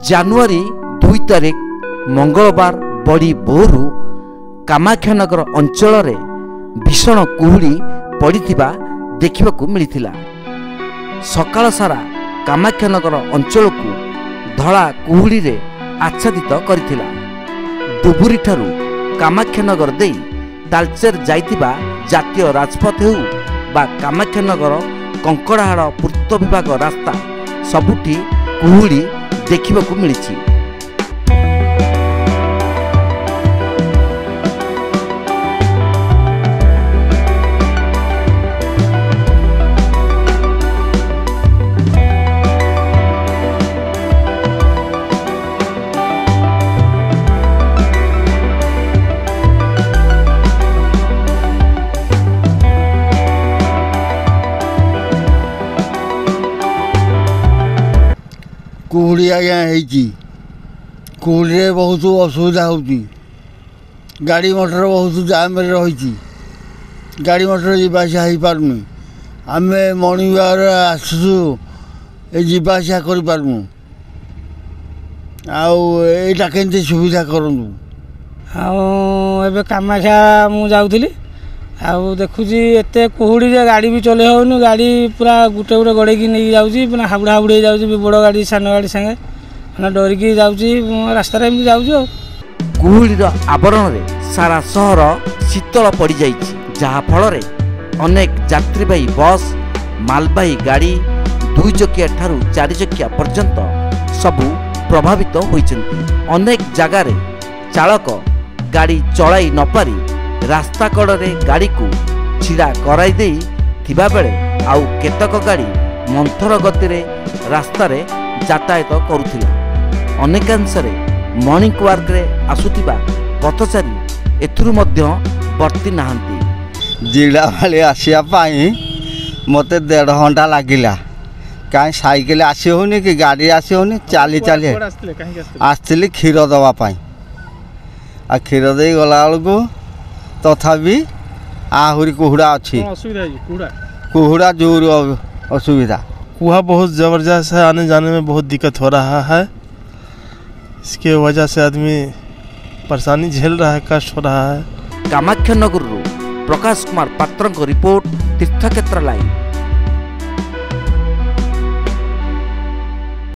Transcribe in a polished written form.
ଜାନୁଆରୀ 2 ତାରିଖ ମଙ୍ଗଳବାର ବଡ଼ି ଭୋରୁ କାମାକ୍ଷାନଗର ଅଞ୍ଚଳରେ ଭୀଷଣ କୁହୁଡ଼ି ପଡ଼ିଥିବା ଦେଖିବାକୁ ମିଳିଥିଲା। ସକାଳ ସାରା କାମାକ୍ଷାନଗର ଅଞ୍ଚଳକୁ ଧଳା କୁହୁଡ଼ିରେ ଆଚ୍ଛାଦିତ କରିଥିଲା। ଡୁବୁରିଠାରୁ କାମାକ୍ଷାନଗର ଦେଇ ତାଳଚେର ଯାଇଥିବା ଜାତୀୟ ରାଜପଥ ହେଉ ବା କାମାକ୍ଷାନଗର କଙ୍କଡ଼ାହାଡ଼ ପୂର୍ତ୍ତ ବିଭାଗ ରାସ୍ତା ସବୁଠି କୁହୁଡ଼ି ଦେଖିବାକୁ ମିଳିଛି। କୁହୁଡ଼ି ଆଜ୍ଞା ହେଇଛି। କୁହୁଡ଼ିରେ ବହୁତ ଅସୁବିଧା ହେଉଛି। ଗାଡ଼ି ମଟର ବହୁତ ଜାମ୍ରେ ରହିଛି। ଗାଡ଼ି ମଟର ଯିବା ଆସିବା ହେଇପାରୁନି। ଆମେ ମର୍ଣ୍ଣିଂ ୱାକ୍ରେ ଆସୁଛୁ, ଏ ଯିବା ଆସିବା କରିପାରୁନୁ। ଆଉ ଏଇଟା କେମିତି ସୁବିଧା କରନ୍ତୁ। ଆଉ ଏବେ କାମାକ୍ଷା ମୁଁ ଯାଉଥିଲି, ଆଉ ଦେଖୁଛି ଏତେ କୁହୁଡ଼ିରେ ଗାଡ଼ି ବି ଚଲେଇ ହେଉନି। ଗାଡ଼ି ପୁରା ଗୋଟେ ଗୋଟେ ଗଡ଼େଇକି ନେଇକି ଯାଉଛି, ପୁରା ହାବୁଡ଼ା ହାବୁଡ଼ି ହେଇଯାଉଛି। ବଡ଼ ଗାଡ଼ି ସାନ ଗାଡ଼ି ସାଙ୍ଗେ ମାନେ ଡରିକି ଯାଉଛି, ରାସ୍ତାରେ ଏମିତି ଯାଉଛି। ଆଉ କୁହୁଡ଼ିର ଆବରଣରେ ସାରା ସହର ଶୀତଳ ପଡ଼ିଯାଇଛି, ଯାହାଫଳରେ ଅନେକ ଯାତ୍ରୀବାହୀ ବସ୍, ମାଲବାହୀ ଗାଡ଼ି, 2 ଚକିଆ ଠାରୁ 4 ଚକିଆ ପର୍ଯ୍ୟନ୍ତ ସବୁ ପ୍ରଭାବିତ ହୋଇଛନ୍ତି। ଅନେକ ଜାଗାରେ ଚାଳକ ଗାଡ଼ି ଚଳାଇ ନପାରି ରାସ୍ତା କଡ଼ରେ ଗାଡ଼ିକୁ ଛିଡ଼ା କରାଇ ଦେଇ ଥିବାବେଳେ ଆଉ କେତେକ ଗାଡ଼ି ମନ୍ଥର ଗତିରେ ରାସ୍ତାରେ ଯାତାୟାତ କରୁଥିଲା। ଅନେକାଂଶରେ ମର୍ଣ୍ଣିଂ ୱାକ୍ରେ ଆସୁଥିବା ପଥଚାରୀ ଏଥିରୁ ମଧ୍ୟ ବର୍ତ୍ତି ନାହାନ୍ତି। ଜିଲ୍ଲାପାଳି ଆସିବା ପାଇଁ ମୋତେ 1.5 ଘଣ୍ଟା ଲାଗିଲା। କାହିଁ ସାଇକେଲ ଆସି ହେଉନି କି ଗାଡ଼ି ଆସି ହେଉନି, ଚାଲି ଚାଲି ଆସିଥିଲି କ୍ଷୀର ଦେବା ପାଇଁ। ଆଉ କ୍ଷୀର ଦେଇ ଗଲାବେଳକୁ तथापि आहरी कुहुड़ा अच्छी कुहुड़ा जोर असुविधा। कुहा बहुत ज़बरदस्त है, आने जाने में बहुत दिक्कत हो रहा है। इसके वजह से आदमी परेशानी झेल रहा है, कष्ट हो रहा है। कामाक्षानगर प्रकाश कुमार पात्र रिपोर्ट तीर्थक्षेत्र लाइव।